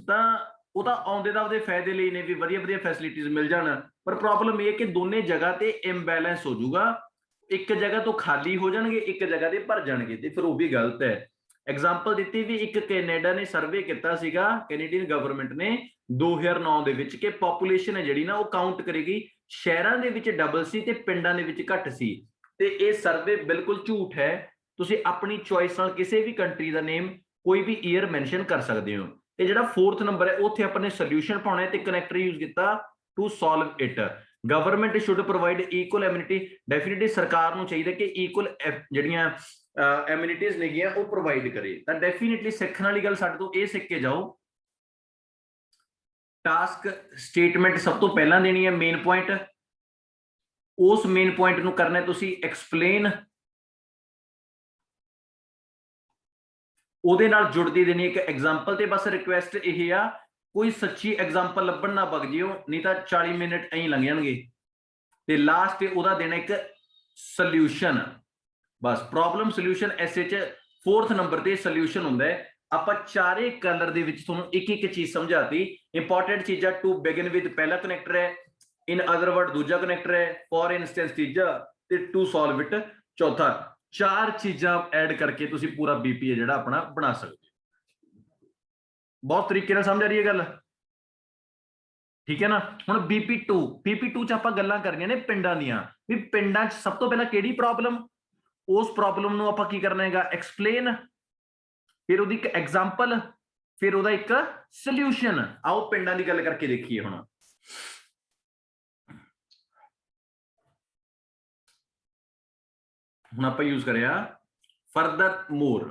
ਤਾਂ ਉਹ ਤਾਂ ਆਉਂਦੇ ਦਾ ਉਹਦੇ ਫਾਇਦੇ ਲਈ ਨੇ ਵੀ ਵਧੀਆ ਫੈਸਿਲਿਟੀਜ਼ ਮਿਲ ਜਾਣ, ਪਰ ਪ੍ਰੋਬਲਮ ਇਹ ਕਿ ਦੋਨੇ ਜਗ੍ਹਾ ਤੇ ਇੰਬੈਲੈਂਸ ਹੋ ਜਾਊਗਾ, ਇੱਕ ਜਗ੍ਹਾ ਤੋਂ ਖਾਲੀ ਹੋ ਜਾਣਗੇ, ਇੱਕ ਜਗ੍ਹਾ ਤੇ ਭਰ ਜਾਣਗੇ, ਤੇ ਫਿਰ ਉਹ ਵੀ ਗਲਤ ਹੈ। ਐਗਜ਼ਾਮਪਲ ਦਿੱਤੀ ਵੀ ਇੱਕ ਕੈਨੇਡਾ ਨੇ ਸਰਵੇ ਕੀਤਾ ਸੀਗਾ, ਕੈਨੇਡੀਅਨ ਗਵਰਨਮੈਂਟ ਨੇ 2009 ਦੇ ਵਿੱਚ ਕਿ ਪੋਪੂਲੇਸ਼ਨ ਹੈ ਜਿਹੜੀ ਨਾ ਉਹ ਕਾਊਂਟ ਕਰੇਗੀ, ਸ਼ਹਿਰਾਂ ਦੇ ਵਿੱਚ ਡਬਲ ਸੀ ਤੇ ਪਿੰਡਾਂ ਦੇ ਵਿੱਚ ਘੱਟ ਸੀ, ਤੇ ਇਹ ਸਰਵੇ ਬਿਲਕੁਲ ਝੂਠ ਹੈ। ਤੁਸੀਂ ਆਪਣੀ ਚੋਇਸ ਨਾਲ ਕਿਸੇ ਵੀ ਕੰਟਰੀ ਦਾ ਨੇਮ ਕੋਈ ਵੀ ਈਅਰ ਮੈਂਸ਼ਨ ਕਰ ਸਕਦੇ ਹੋ। ਤੇ ਜਿਹੜਾ 4th ਨੰਬਰ ਹੈ ਉੱਥੇ ਆਪਾਂ ਨੇ ਸੋਲੂਸ਼ਨ ਪਾਉਣਾ ਹੈ ਤੇ ਕਨੈਕਟਰ ਯੂਜ਼ ਕੀਤਾ to solve it. Government should provide equal amenity, definitely ਸਰਕਾਰ ਨੂੰ ਚਾਹੀਦਾ ਕਿ ਇਕੁਅਲ ਜਿਹੜੀਆਂ ਐਮਿਨਿਟੀਜ਼ ਨੇਗੀਆਂ ਉਹ ਪ੍ਰੋਵਾਈਡ ਕਰੇ। ਤਾਂ ਡੈਫੀਨਿਟਲੀ ਸਿੱਖਣ ਵਾਲੀ ਗੱਲ ਸਾਡੇ ਤੋਂ ਇਹ ਸਿੱਖ ਕੇ ਜਾਓ, ਟਾਸਕ ਸਟੇਟਮੈਂਟ ਸਭ ਤੋਂ ਪਹਿਲਾਂ ਦੇਣੀ ਹੈ, ਮੇਨ ਪੁਆਇੰਟ, ਉਸ ਮੇਨ ਪੁਆਇੰਟ ਨੂੰ ਕਰਨਾ ਤੁਸੀਂ ਐਕਸਪਲੇਨ, ਉਹਦੇ ਨਾਲ ਜੁੜਦੀ ਦੇਣੀ ਇੱਕ ਐਗਜ਼ਾਮਪਲ। ਤੇ ਬਸ ਰਿਕੁਐਸਟ ਇਹ ਆ ਕੋਈ ਸੱਚੀ ਐਗਜ਼ਾਮਪਲ ਲੱਭਣ ਨਾ ਵਗ ਜਿਓ, ਨਹੀਂ ਤਾਂ 40 ਮਿੰਟ ਐਂ ਲੰਘ ਜਾਣਗੇ। ਤੇ ਲਾਸਟ ਤੇ ਉਹਦਾ ਦੇਣਾ ਇੱਕ ਸੋਲੂਸ਼ਨ, ਬਸ ਪ੍ਰੋਬਲਮ ਸੋਲੂਸ਼ਨ। ਐਸੇ 'ਚ 4th ਨੰਬਰ ਤੇ ਸੋਲੂਸ਼ਨ ਹੁੰਦਾ ਹੈ। ਆਪਾਂ ਚਾਰੇ ਕਲਰ ਦੇ ਵਿੱਚ ਤੁਹਾਨੂੰ ਇੱਕ ਚੀਜ਼ ਸਮਝਾਤੀ। ਇੰਪੋਰਟੈਂਟ ਚੀਜ਼ਾਂ, ਟੂ ਬਿਗਨ ਵਿਦ ਪਹਿਲਾ ਕਨੈਕਟਰ ਹੈ, ਇਨ ਅਦਰ ਵਰਡ ਦੂਜਾ ਕਨੈਕਟਰ ਹੈ, ਫॉर ਇੰਸਟੈਂਸ ਤੀਜਾ, ਤੇ ਟੂ ਸੋਲਵ ਇਟ ਚੌਥਾ। 4 ਚੀਜ਼ਾਂ ਐਡ ਕਰਕੇ ਤੁਸੀਂ ਪੂਰਾ ਬੀਪੀ ਜਿਹੜਾ ਆਪਣਾ ਬਣਾ ਸਕਦੇ ਹੋ। ਬਹੁਤ ਤਰੀਕੇ ਨਾਲ ਸਮਝ ਆ ਰਹੀ ਹੈ ਗੱਲ, ਠੀਕ ਹੈ ਨਾ। ਹੁਣ BP2 ਚ ਆਪਾਂ ਗੱਲਾਂ ਕਰਨੀਆਂ ਨੇ ਪਿੰਡਾਂ ਦੀਆਂ, ਵੀ ਪਿੰਡਾਂ 'ਚ ਸਭ ਤੋਂ ਪਹਿਲਾਂ ਕਿਹੜੀ ਪ੍ਰੋਬਲਮ, ਉਸ ਪ੍ਰੋਬਲਮ ਨੂੰ ਆਪਾਂ ਕੀ ਕਰਨਾ ਹੈਗਾ ਐਕਸਪਲੇਨ, फिर ਉਹਦੀ ਇੱਕ ਐਗਜ਼ਾਮਪਲ, ਫਿਰ ਉਹਦਾ ਇੱਕ ਸੋਲੂਸ਼ਨ। ਆਓ ਪਿੰਡਾਂ ਦੀ ਗੱਲ ਕਰਕੇ ਦੇਖੀਏ ਹੁਣ। ਹੁਣ ਆਪਾਂ ਯੂਜ਼ ਕਰਿਆ further more.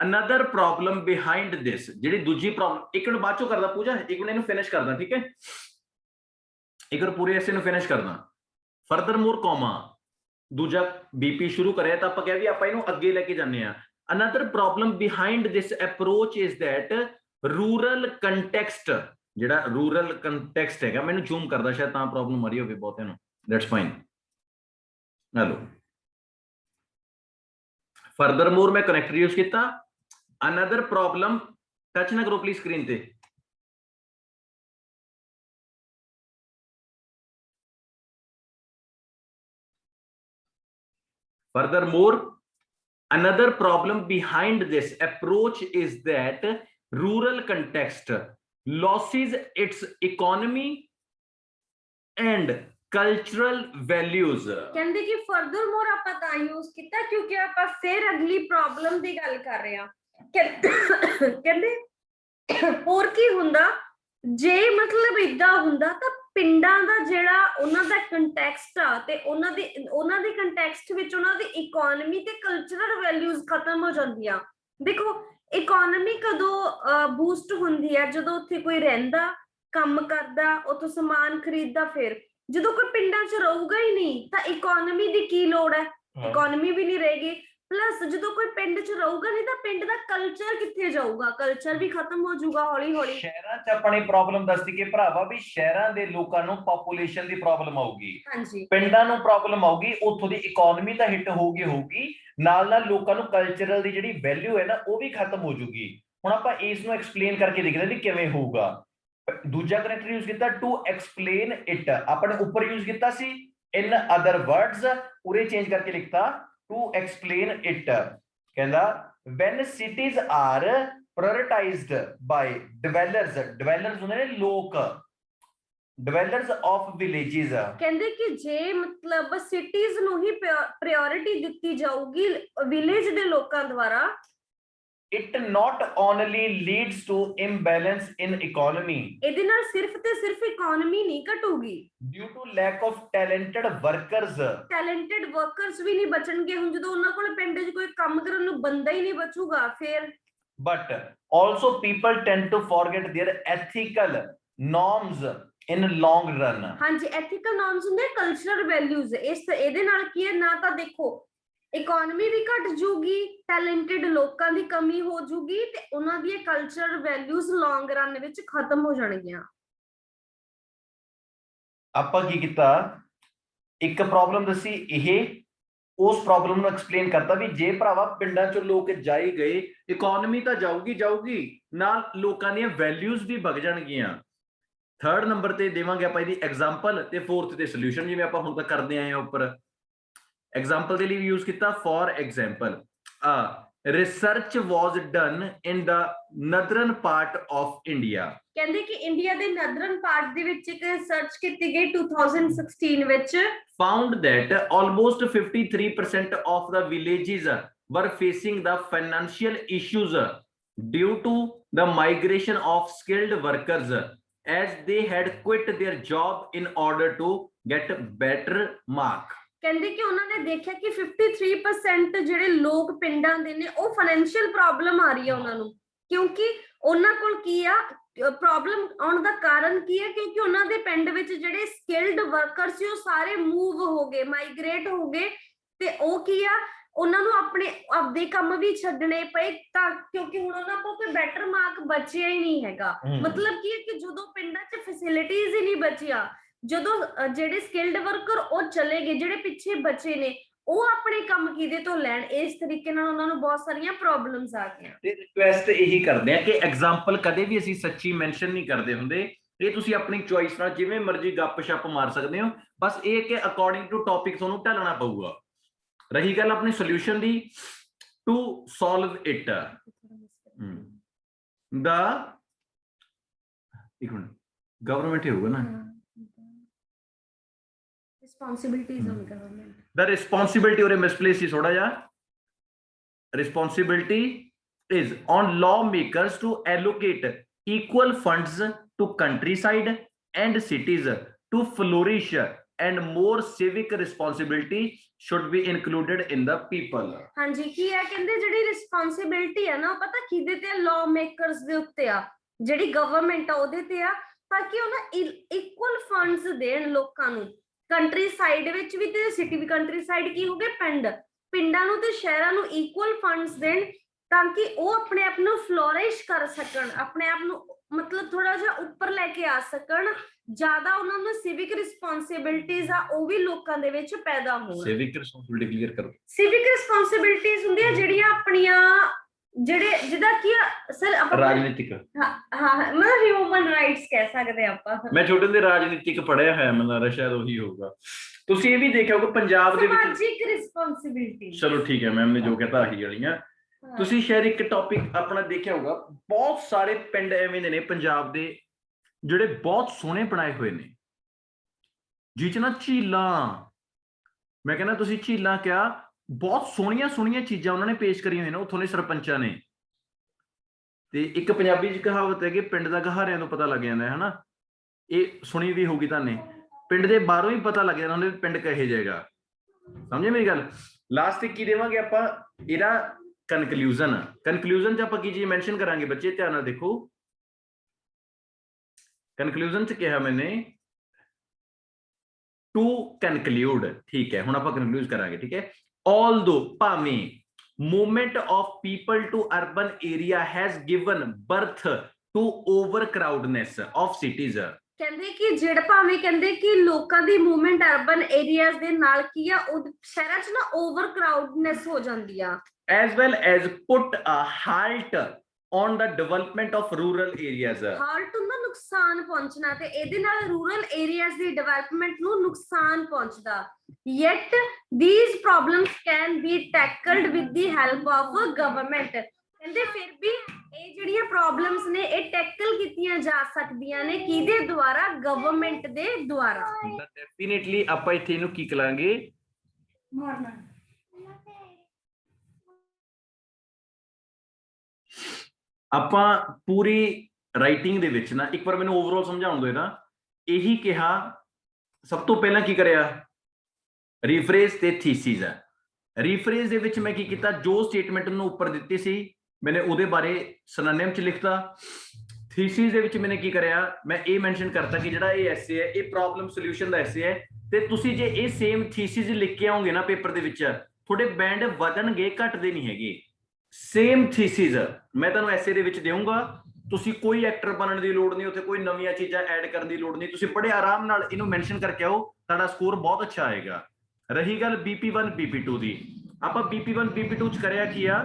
another problem behind this, ਜਿਹੜੀ ਦੂਜੀ ਪ੍ਰੋਬਲਮ, ਇੱਕ ਨੂੰ ਬਾਅਦ ਚੋਂ ਕਰਦਾ ਪੂਜਾ, ਇੱਕ ਨੂੰ ਇਹਨੂੰ ਫਿਨਿਸ਼ ਕਰਦਾ, ਠੀਕ ਹੈ, ਇੱਕ ਨੂੰ ਪੂਰੇ ਐਸੇ ਨੂੰ ਫਿਨਿਸ਼ ਕਰਦਾ। ਫਰਦਰ ਮੋਰ ਕੌਮਾ, ਦੂਜਾ ਬੀਪੀ ਸ਼ੁਰੂ ਕਰਿਆ ਤਾਂ ਆਪਾਂ ਕਿਹਾ ਵੀ ਆਪਾਂ ਇਹਨੂੰ ਅੱਗੇ ਲੈ ਕੇ ਜਾਂਦੇ ਆ। another problem behind this approach is that rural context, ਜਿਹੜਾ rural context ਹੈਗਾ, ਮੈਨੂੰ ਜ਼ੂਮ ਕਰਦਾ ਸ਼ਾਇਦ ਤਾਂ ਪ੍ਰੋਬਲਮ ਆ ਰਹੀ ਹੋਵੇ ਬਹੁਤਿਆਂ ਨੂੰ, that's fine। ਹੈਲੋ, ਫਰਦਰ ਮੋਰ ਮੈਂ ਕਨੈਕਟਰ ਯੂਜ਼ ਕੀਤਾ। another problem, ਟੱਚ ਨਾ ਕਰੋ ਪਲੀਜ਼ ਸਕਰੀਨ ਤੇ। furthermore, another problem behind this approach is that rural context loses its economy and cultural values। ਕਹਿੰਦੇ ਕਿ ਫਰਦਰ ਮੋਰ ਆਪਾਂ ਤਾਂ ਯੂਜ਼ ਕੀਤਾ ਕਿਉਂਕਿ ਆਪਾਂ ਫਿਰ ਅਗਲੀ ਪ੍ਰੋਬਲਮ ਦੀ ਗੱਲ ਕਰ ਰਹੇ ਹਾਂ। ਕਹਿੰਦੇ ਹੋਰ ਕੀ ਹੁੰਦਾ ਜੇ ਮਤਲਬ ਇਦਾਂ ਹੁੰਦਾ ਤਾਂ ਪਿੰਡਾਂ ਦਾ ਜਿਹੜਾ ਉਹਨਾਂ ਦਾ ਕੰਟੈਕਸਟ ਆ ਤੇ ਉਹਨਾਂ ਦੇ ਕੰਟੈਕਸਟ ਵਿੱਚ ਉਹਨਾਂ ਦੀ ਇਕਨੋਮੀ ਤੇ ਕਲਚਰਲ ਵੈਲਿਊਜ਼ ਖਤਮ ਹੋ ਜਾਂਦੀਆਂ। ਦੇਖੋ ਇਕਨੋਮੀ ਕਦੋਂ ਬੂਸਟ ਹੁੰਦੀ ਹੈ? ਜਦੋਂ ਉੱਥੇ ਕੋਈ ਰਹਿੰਦਾ, ਕੰਮ ਕਰਦਾ, ਉੱਥੋਂ ਸਮਾਨ ਖਰੀਦਦਾ। ਫਿਰ ਜਦੋਂ ਕੋਈ ਪਿੰਡਾਂ 'ਚ ਰਹੂਗਾ ਹੀ ਨਹੀਂ ਤਾਂ ਇਕਨੋਮੀ ਦੀ ਕੀ ਲੋੜ ਹੈ? ਇਕਨੋਮੀ ਵੀ ਨਹੀਂ ਰਹੇਗੀ। ਪਲੱਸ ਜਦੋਂ ਕੋਈ ਪਿੰਡ 'ਚ ਰਹੂਗਾ ਨਹੀਂ ਤਾਂ ਪਿੰਡ ਦਾ ਕਲਚਰ ਕਿੱਥੇ ਜਾਊਗਾ? ਕਲਚਰ ਵੀ ਖਤਮ ਹੋ ਜਾਊਗਾ ਹੌਲੀ ਹੌਲੀ। ਸ਼ਹਿਰਾਂ 'ਚ ਆਪਣੀ ਪ੍ਰੋਬਲਮ ਦੱਸਦੀ ਕਿ ਭਰਾਵਾ ਵੀ ਸ਼ਹਿਰਾਂ ਦੇ ਲੋਕਾਂ ਨੂੰ ਪੋਪੂਲੇਸ਼ਨ ਦੀ ਪ੍ਰੋਬਲਮ ਆਊਗੀ, ਹਾਂਜੀ, ਪਿੰਡਾਂ ਨੂੰ ਪ੍ਰੋਬਲਮ ਆਊਗੀ, ਉੱਥੋਂ ਦੀ ਇਕਨੋਮੀ ਤਾਂ ਹਿੱਟ ਹੋਊਗੀ, ਨਾਲ ਨਾਲ ਲੋਕਾਂ ਨੂੰ ਕਲਚਰਲ ਦੀ ਜਿਹੜੀ ਵੈਲਿਊ ਹੈ ਨਾ ਉਹ ਵੀ ਖਤਮ ਹੋ ਜਾਊਗੀ। ਹੁਣ ਆਪਾਂ ਇਸ ਨੂੰ ਐਕਸਪਲੇਨ ਕਰਕੇ ਦੇਖਦੇ ਵੀ ਕਿਵੇਂ ਹੋਊਗਾ। ਦੂਜਾ ਕਨੈਕਟਰ ਯੂਜ਼ ਕੀਤਾ ਟੂ ਐਕਸਪਲੇਨ ਇਟ, ਆਪਣੇ ਉੱਪਰ ਯੂਜ਼ ਕੀਤਾ ਸੀ ਇਨ ਅਦਰ ਵਰਡਸ, ਉਰੇ ਚੇਂਜ ਕਰਕੇ ਲਿਖਤਾ to explain it। ਕਹਿੰਦਾ when cities are prioritized by dwellers ਹੁੰਦੇ ਨੇ ਲੋਕ, dwellers of villages। ਕਹਿੰਦੇ ਕਿ ਜੇ ਮਤਲਬ ਸਿਟੀਜ਼ ਨੂੰ ਹੀ ਪ੍ਰਾਇੋਰਟੀ ਦਿੱਤੀ ਜਾਊਗੀ ਵਿਲੇਜ ਦੇ ਲੋਕਾਂ ਦੁਆਰਾ, it not only leads to imbalance in economy, ਇਹਦੇ ਨਾਲ ਸਿਰਫ ਤੇ ਸਿਰਫ ਇਕਨੋਮੀ ਨਹੀਂ ਘਟੂਗੀ, due to lack of talented workers, talented workers ਵੀ ਨਹੀਂ ਬਚਣਗੇ। ਹੁਣ ਜਦੋਂ ਉਹਨਾਂ ਕੋਲ ਪਿੰਡ 'ਚ ਕੋਈ ਕੰਮ ਕਰਨ ਨੂੰ ਬੰਦਾ ਹੀ ਨਹੀਂ ਬਚੂਗਾ ਫਿਰ। but also people tend to forget their ethical norms in long run। ਹਾਂਜੀ, ਐਥੀਕਲ ਨੋਰਮਸ ਹੁੰਦੇ, ਕਲਚਰਲ ਵੈਲਿਊਜ਼। ਇਹਦੇ ਨਾਲ ਕੀ ਹੈ ਨਾ ਤਾਂ ਦੇਖੋ ਇਕਨੋਮੀ ਵੀ ਘਟ ਜੂਗੀ, ਟੈਲੈਂਟਡ ਲੋਕਾਂ ਦੀ ਕਮੀ ਹੋ ਜੂਗੀ ਤੇ ਉਹਨਾਂ ਦੀਆਂ ਕਲਚਰਲ ਵੈਲਿਊਜ਼ ਲੌਂਗ ਰਨ ਵਿੱਚ ਖਤਮ ਹੋ ਜਾਣਗੀਆਂ। ਆਪਾਂ ਕੀ ਕੀਤਾ, ਇੱਕ ਪ੍ਰੋਬਲਮ ਦੱਸੀ, ਇਹ ਉਸ ਪ੍ਰੋਬਲਮ ਨੂੰ ਐਕਸਪਲੇਨ ਕਰਤਾ ਵੀ ਜੇ ਭਰਾਵਾ ਪਿੰਡਾਂ ਚੋਂ ਲੋਕ ਜਾਈ ਗਏ, ਇਕਨੋਮੀ ਤਾਂ ਜਾਊਗੀ ਨਾਲ ਲੋਕਾਂ ਦੀਆਂ ਵੈਲਿਊਜ਼ ਵੀ ਵਗ ਜਾਣਗੀਆਂ। ਥਰਡ ਨੰਬਰ ਤੇ ਦੇਵਾਂਗੇ ਆਪਾਂ ਇਹਦੀ ਐਗਜ਼ਾਮਪਲ ਤੇ ਫੋਰਥ ਤੇ ਸੋਲੂਸ਼ਨ, ਜਿਵੇਂ ਆਪਾਂ ਹੁਣ ਤੱਕ ਕਰਦੇ ਆਏ ਆ ਉੱਪਰ। ਐਗਜ਼ਾਮਪਲ ਦੇ ਲਈ ਯੂਜ਼ ਕੀਤਾ for example research was done in the northern part of India. ਕਹਿੰਦੇ ਕਿ ਇੰਡੀਆ ਦੇ ਨਦਰਨ ਪਾਰਟ ਦੇ ਵਿੱਚ ਇੱਕ ਰਿਸਰਚ ਕੀਤੀ ਗਈ 2016 ਵਿੱਚ। found that almost 53% of the villages were facing the financial issues due to the migration of skilled workers as they had quit their job in order to get better mark। ਕਹਿੰਦੇ ਕਿ ਉਹਨਾਂ ਨੇ ਦੇਖਿਆ ਕਿ 53% ਜਿਹੜੇ ਲੋਕ ਪਿੰਡਾਂ ਦੇ ਨੇ ਉਹ ਫਾਈਨੈਂਸ਼ੀਅਲ ਪ੍ਰੋਬਲਮ ਆ ਰਹੀ ਹੈ ਉਹਨਾਂ ਨੂੰ, ਕਿਉਂਕਿ ਉਹਨਾਂ ਕੋਲ ਕੀ ਆ ਪ੍ਰੋਬਲਮ ਆਉਣ ਦਾ ਕਾਰਨ ਕੀ ਹੈ? ਕਿਉਂਕਿ ਉਹਨਾਂ ਦੇ ਪਿੰਡ ਵਿੱਚ ਜਿਹੜੇ ਸਕਿਲਡ ਵਰਕਰ ਸੀ ਉਹ ਸਾਰੇ ਮੂਵ ਹੋ ਗਏ, ਮਾਈਗ੍ਰੇਟ ਹੋ ਗਏ ਤੇ ਉਹ ਕੀ ਆ ਉਹਨਾਂ ਨੂੰ ਆਪਦੇ ਕੰਮ ਵੀ ਛੱਡਣੇ ਪਏ ਤਾਂ ਕਿਉਂਕਿ ਹੁਣ ਉਹਨਾਂ ਕੋਲ ਕੋਈ ਬੈਟਰ ਮਾਰਕ ਬਚਿਆ ਹੀ ਨਹੀਂ ਹੈਗਾ। ਮਤਲਬ ਕੀ ਹੈ ਕਿ ਜਦੋਂ ਪਿੰਡਾਂ 'ਚ ਫੈਸਿਲਿਟੀਜ਼ ਹੀ ਨਹੀਂ ਬਚੀਆਂ, ਜਦੋਂ ਜਿਹੜੇ ਸਕਿਲਡ ਵਰਕਰ ਉਹ ਚਲੇ ਗਏ, ਜਿਹੜੇ ਪਿੱਛੇ ਬਚੇ ਨੇ ਉਹ ਆਪਣੇ ਕੰਮ ਕਿਹਦੇ ਤੋਂ ਲੈਣ? ਇਸ ਤਰੀਕੇ ਨਾਲ ਉਹਨਾਂ ਨੂੰ ਬਹੁਤ ਸਾਰੀਆਂ ਪ੍ਰੋਬਲਮਸ ਆ ਗਈਆਂ। ਤੇ ਰਿਕੁਐਸਟ ਇਹੀ ਕਰਦੇ ਆ ਕਿ ਐਗਜ਼ਾਮਪਲ ਕਦੇ ਵੀ ਅਸੀਂ ਸੱਚੀ ਮੈਂਸ਼ਨ ਨਹੀਂ ਕਰਦੇ ਹੁੰਦੇ, ਇਹ ਤੁਸੀਂ ਆਪਣੀ ਚੋਇਸ ਨਾਲ ਜਿਵੇਂ ਮਰਜ਼ੀ ਗੱਪ-ਸ਼ੱਪ ਮਾਰ ਸਕਦੇ ਹੋ, ਬਸ ਇਹ ਕਿ ਅਕੋਰਡਿੰਗ ਟੂ ਟੌਪਿਕ ਤੁਹਾਨੂੰ ਢਲਣਾ ਪਊਗਾ। ਰਹੀ ਗੱਲ ਆਪਣੀ solution the, to solve it ਦਾ ਇੱਕ ਮਿੰਟ ਗਵਰਨਮੈਂਟ ਹੋਊਗਾ ਨਾ, responsibilities on government, the responsibility or misplaced is ਥੋੜਾ ਜਿਹਾ responsibility is on lawmakers to allocate equal funds to countryside and cities to flourish, and more civic responsibility should be included in the people. ਹਾਂਜੀ ਕੀ ਹੈ ਕਹਿੰਦੇ ਜਿਹੜੀ responsibility ਹੈ ਨਾ ਉਹ ਪਤਾ ਕਿਹਦੇ ਤੇ ਲਾਅ ਮੇਕਰਸ ਦੇ ਉੱਤੇ ਆ, ਜਿਹੜੀ ਗਵਰਨਮੈਂਟ ਆ ਉਹਦੇ ਤੇ ਆ, ਤਾਂ ਕਿ ਉਹ ਨਾ ਇਕੁਅਲ ਫੰਡਸ ਦੇਣ ਲੋਕਾਂ ਨੂੰ, ਕੰਟਰੀ ਸਾਈਡ ਵਿੱਚ ਵੀ ਤੇ ਸਿਟੀ ਵੀ। ਕੰਟਰੀ ਸਾਈਡ ਕੀ ਹੋ ਗਏ ਪਿੰਡ, ਪਿੰਡਾਂ ਨੂੰ ਤੇ ਸ਼ਹਿਰਾਂ ਨੂੰ ਇਕੁਅਲ ਫੰਡਸ ਦੇਣ ਤਾਂ ਕਿ ਉਹ ਆਪਣੇ ਆਪ ਨੂੰ ਫਲੋਰਿਸ਼ ਕਰ ਸਕਣ, ਆਪਣੇ ਆਪ ਨੂੰ ਮਤਲਬ ਥੋੜਾ ਜਿਹਾ ਉੱਪਰ ਲੈ ਕੇ ਆ ਸਕਣ, ਜ਼ਿਆਦਾ ਉਹਨਾਂ ਨੂੰ ਸਿਵਿਕ ਰਿਸਪੌਂਸਿਬਿਲਟੀਜ਼ ਆ ਉਹ ਵੀ ਲੋਕਾਂ ਦੇ ਵਿੱਚ ਪੈਦਾ ਹੋਣ। ਸਿਵਿਕ ਰਿਸਪੌਂਸਿਬਿਲਟੀ ਕਲੀਅਰ ਕਰੋ। ਸਿਵਿਕ ਰਿਸਪੌਂਸਿਬਿਲਟੀਜ਼ ਹੁੰਦੀਆਂ ਜਿਹੜੀਆਂ ਆਪਣੀਆਂ ਜਿਹੜੇ ਜਿਹਦਾ ਕੀ ਸਰ ਆਪਾਂ ਰਾਜਨੀਤਿਕ, ਹਾਂ ਮਤਲਬ ਹਿਊਮਨ ਰਾਈਟਸ ਕਹਿ ਸਕਦੇ ਆਪਾਂ। ਮੈਂ ਛੋਟੇ ਹੁੰਦੇ ਰਾਜਨੀਤਿਕ ਪੜ੍ਹਿਆ ਹੋਇਆ, ਮੈਨੂੰ ਲੱਗਦਾ ਸ਼ਾਇਦ ਉਹੀ ਹੋਊਗਾ। ਤੁਸੀਂ ਇਹ ਵੀ ਦੇਖਿਆ ਹੋਊਗਾ ਪੰਜਾਬ ਦੇ ਵਿੱਚ ਸਮਾਜਿਕ ਰਿਸਪੌਂਸਿਬਿਲਟੀ। ਚਲੋ ਠੀਕ ਹੈ, ਮੈਮ ਨੇ ਜੋ ਕਹਤਾ ਆਹੀ ਵਾਲੀਆਂ। ਤੁਸੀਂ ਸ਼ਾਇਦ ਇੱਕ ਟੌਪਿਕ ਆਪਣਾ ਦੇਖਿਆ ਹੋਊਗਾ, ਬਹੁਤ ਸਾਰੇ ਪਿੰਡ ਐਵੇਂ ਦੇ ਨੇ ਪੰਜਾਬ ਦੇ ਜਿਹੜੇ ਬਹੁਤ ਸੋਹਣੇ ਬਣਾਏ ਹੋਏ ਨੇ, ਜਿਹ ਚ ਨਾ ਝੀਲਾਂ, ਮੈਂ ਕਹਿੰਦਾ ਤੁਸੀਂ ਝੀਲਾਂ ਕਿਹਾ, ਬਹੁਤ ਸੋਹਣੀਆਂ ਸੋਹਣੀਆਂ ਚੀਜ਼ਾਂ ਉਹਨਾਂ ਨੇ ਪੇਸ਼ ਕਰੀਆਂ ਹੋਈਆਂ ਨੇ ਉੱਥੋਂ ਦੇ ਸਰਪੰਚਾਂ ਨੇ। ਤੇ ਇੱਕ ਪੰਜਾਬੀ ਚ ਕਹਾਵਤ ਹੈ ਕਿ ਪਿੰਡ ਦਾ ਗਹਾਰਿਆਂ ਤੋਂ ਪਤਾ ਲੱਗ ਜਾਂਦਾ ਹੈ ਹਨਾ, ਇਹ ਸੁਣੀ ਵੀ ਹੋਊਗੀ ਤੁਹਾਨੂੰ। ਪਿੰਡ ਦੇ ਬਾਹਰੋਂ ਹੀ ਪਤਾ ਲੱਗ ਜਾਂਦਾ ਉਹਦੇ ਪਿੰਡ ਕਹੇ ਜਾਏਗਾ। ਸਮਝੇ ਮੇਰੀ ਗੱਲ? ਲਾਸਟ ਤੇ ਕੀ ਦੇਵਾਂਗੇ ਆਪਾਂ ਇਹਦਾ ਕਨਕਲੂਜਨ। ਕਨਕਲੂਜਨ ਚ ਆਪਾਂ ਕੀ ਚੀਜ਼ ਮੈਂਸ਼ਨ ਕਰਾਂਗੇ ਬੱਚੇ, ਧਿਆਨ ਨਾਲ ਦੇਖੋ। ਕਨਕਲੂਜਨ ਚ ਕਿਹਾ ਮੈਨੇ ਟੂ ਕਨਕਲੂਡ, ਠੀਕ ਹੈ। ਹੁਣ ਆਪਾਂ ਕਨਕਲੂਡ ਕਰਾਂਗੇ, ਠੀਕ ਹੈ। Although ਭਾਵੇਂ movement of people to urban area has given birth to overcrowdedness of cities, ਕਹਿੰਦੇ ਕਿ ਜਿਹੜਾ ਭਾਵੇਂ ਕਹਿੰਦੇ ਕਿ ਲੋਕਾਂ ਦੀ ਮੂਵਮੈਂਟ ਅਰਬਨ ਏਰੀਆਜ਼ ਦੇ ਨਾਲ ਕੀ ਆ, ਉਹ ਸ਼ਹਿਰਾਂ 'ਚ ਨਾ ਓਵਰਕਰਾਊਡਨੈਸ ਹੋ ਜਾਂਦੀ ਆ, as well as put a halt on the development of rural areas. Halt ਹੁੰਦਾ ਨੁਕਸਾਨ ਪਹੁੰਚਣਾ, ਤੇ ਇਹਦੇ ਨਾਲ ਰੂਰਲ ਏਰੀਆਜ਼ ਦੀ ਡਿਵੈਲਪਮੈਂਟ ਨੂੰ ਨੁਕਸਾਨ ਪਹੁੰਚਦਾ। Yet these problems can be tackled with the help of government. ਕਹਿੰਦੇ ਫਿਰ ਵੀ ਇਹ ਜਿਹੜੀਆਂ ਪ੍ਰੋਬਲਮਸ ਨੇ ਇਹ ਟੈਕਲ ਕੀਤੀਆਂ ਜਾ ਸਕਦੀਆਂ ਨੇ, ਕਿਹਦੇ ਦੁਆਰਾ? ਗਵਰਨਮੈਂਟ ਦੇ ਦੁਆਰਾ। ਡੈਫੀਨਿਟਲੀ ਆਪਾਂ ਇੱਥੇ ਇਹਨੂੰ ਕੀ ਕਰਾਂਗੇ, ਆਪਾਂ ਪੂਰੀ ਰਾਈਟਿੰਗ ਦੇ ਵਿੱਚ ਨਾ ਇੱਕ ਵਾਰ ਮੈਨੂੰ ਓਵਰਆਲ ਸਮਝਾਉਣ ਦਿਓ ਨਾ। ਇਹੀ ਕਿਹਾ ਸਭ ਤੋਂ ਪਹਿਲਾਂ ਕੀ ਕਰਿਆ, ਰੀਫਰੇਜ਼ ਤੇ ਥੀਸਿਸ ਹੈ। ਰੀਫਰੇਜ਼ ਦੇ ਵਿੱਚ ਮੈਂ ਕੀ ਕੀਤਾ, ਜੋ ਸਟੇਟਮੈਂਟ ਨੂੰ ਉੱਪਰ ਦਿੱਤੀ ਸੀ ਮੈਨੇ ਉਹਦੇ ਬਾਰੇ ਸਿਨੋਨਿਮ ਚ ਲਿਖਤਾ। ਥੀਸਿਸ ਦੇ ਵਿੱਚ ਮੈਨੇ ਕੀ ਕਰਿਆ, ਮੈਂ ਇਹ ਮੈਂਸ਼ਨ ਕਰਤਾ ਕਿ ਜਿਹੜਾ ਇਹ ਐਸੇ ਹੈ ਇਹ ਪ੍ਰੋਬਲਮ ਸੋਲੂਸ਼ਨ ਦਾ ਐਸੇ ਹੈ, ਤੇ ਤੁਸੀਂ ਜੇ ਇਹ ਸੇਮ ਥੀਸਿਸ ਲਿਖ ਕੇ ਆਓਗੇ ਨਾ ਪੇਪਰ ਦੇ ਵਿੱਚ, ਤੁਹਾਡੇ ਬੈਂਡ ਵਧਣਗੇ, ਘਟਦੇ ਨਹੀਂ ਹੈਗੇ। ਸੇਮ ਥੀਸਿਸ ਮੈਂ ਤੁਹਾਨੂੰ ਐਸੇ ਦੇ ਵਿੱਚ ਦੇਵਾਂਗਾ, ਤੁਸੀਂ ਕੋਈ ਐਕਟਰ ਬਣਨ ਦੀ ਲੋੜ ਨਹੀਂ, ਉੱਥੇ ਕੋਈ ਨਵੀਆਂ ਚੀਜ਼ਾਂ ਐਡ ਕਰਨ ਦੀ ਲੋੜ ਨਹੀਂ, ਤੁਸੀਂ ਬੜੇ ਆਰਾਮ ਨਾਲ ਇਹਨੂੰ ਮੈਂਸ਼ਨ ਕਰਕੇ ਆਓ, ਤੁਹਾਡਾ ਸਕੋਰ ਬਹੁਤ ਅੱਛਾ ਆਏਗਾ। ਰਹੀ ਗੱਲ BP1 BP2 ਦੀ, ਆਪਾਂ BP1 BP2 ਚ ਕਰਿਆ ਕੀ ਆ,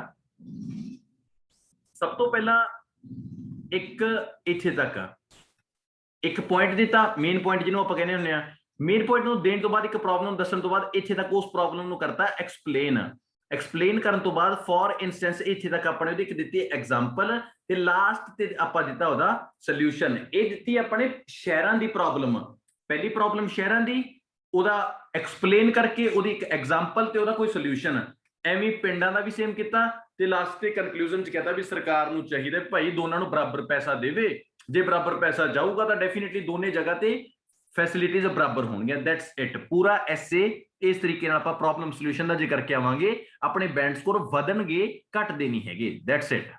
ਸਭ ਤੋਂ ਪਹਿਲਾਂ ਇੱਕ ਇੱਥੇ ਤੱਕ ਇੱਕ ਪੁਆਇੰਟ ਦਿੱਤਾ, ਮੇਨ ਪੁਆਇੰਟ ਜਿਹਨੂੰ ਆਪਾਂ ਕਹਿੰਦੇ ਹੁੰਦੇ ਆ। ਮੇਨ ਪੁਆਇੰਟ ਨੂੰ ਦੇਣ ਤੋਂ ਬਾਅਦ ਇੱਕ ਪ੍ਰੋਬਲਮ ਦੱਸਣ ਤੋਂ ਬਾਅਦ ਇੱਥੇ ਤੱਕ ਉਸ ਪ੍ਰੋਬਲਮ ਨੂੰ ਕਰਤਾ ਐਕਸਪਲੇਨ। ਐਕਸਪਲੇਨ ਕਰਨ ਤੋਂ ਬਾਅਦ ਫॉर ਇੰਸਟੈਂਸ ਇੱਥੇ ਤੱਕ ਆਪਾਂ ਨੇ ਉਹਦੀ ਇੱਕ ਦਿੱਤੀ ਐਗਜ਼ਾਮਪਲ, ਤੇ ਲਾਸਟ ਤੇ ਆਪਾਂ ਦਿੱਤਾ ਉਹਦਾ ਸੋਲੂਸ਼ਨ। ਇਹ ਦਿੱਤੀ ਆਪਣੇ ਸ਼ਹਿਰਾਂ ਦੀ ਪ੍ਰੋਬਲਮ, ਪਹਿਲੀ ਪ੍ਰੋਬਲਮ ਸ਼ਹਿਰਾਂ ਦੀ, ਉਹਦਾ ਐਕਸਪਲੇਨ ਕਰਕੇ ਉਹਦੀ ਇੱਕ ਐਗਜ਼ਾਮਪਲ ਤੇ ਉਹਦਾ ਕੋਈ ਸੋਲੂਸ਼ਨ। ਐਵੇਂ ਪਿੰਡਾਂ ਦਾ ਵੀ ਸੇਮ ਕੀਤਾ, ਤੇ ਲਾਸਟ ਤੇ ਕਨਕਲੂਜਨ ਚ ਕਹਿੰਦਾ ਵੀ ਸਰਕਾਰ ਨੂੰ ਚਾਹੀਦਾ ਭਾਈ ਦੋਨਾਂ ਨੂੰ ਬਰਾਬਰ ਪੈਸਾ ਦੇਵੇ, ਜੇ ਬਰਾਬਰ ਪੈਸਾ ਜਾਊਗਾ ਤਾਂ ਡੈਫੀਨਿਟਲੀ ਦੋਨੇ ਜਗ੍ਹਾ ਤੇ ਫੈਸਿਲਿਟੀਜ਼ ਬਰਾਬਰ ਹੋਣਗੀਆਂ। That's it. ਪੂਰਾ ਐਸੇ ਇਸ ਤਰੀਕੇ ਨਾਲ ਆਪਾਂ ਪ੍ਰੋਬਲਮ ਸੋਲੂਸ਼ਨ ਦਾ ਜ਼ਿਕਰ ਕਰਕੇ ਆਵਾਂਗੇ, ਆਪਣੇ ਬੈਂਡ ਸਕੋਰ ਵਧਣਗੇ, ਘਟਦੇ ਨਹੀਂ ਹੈਗੇ। That's it.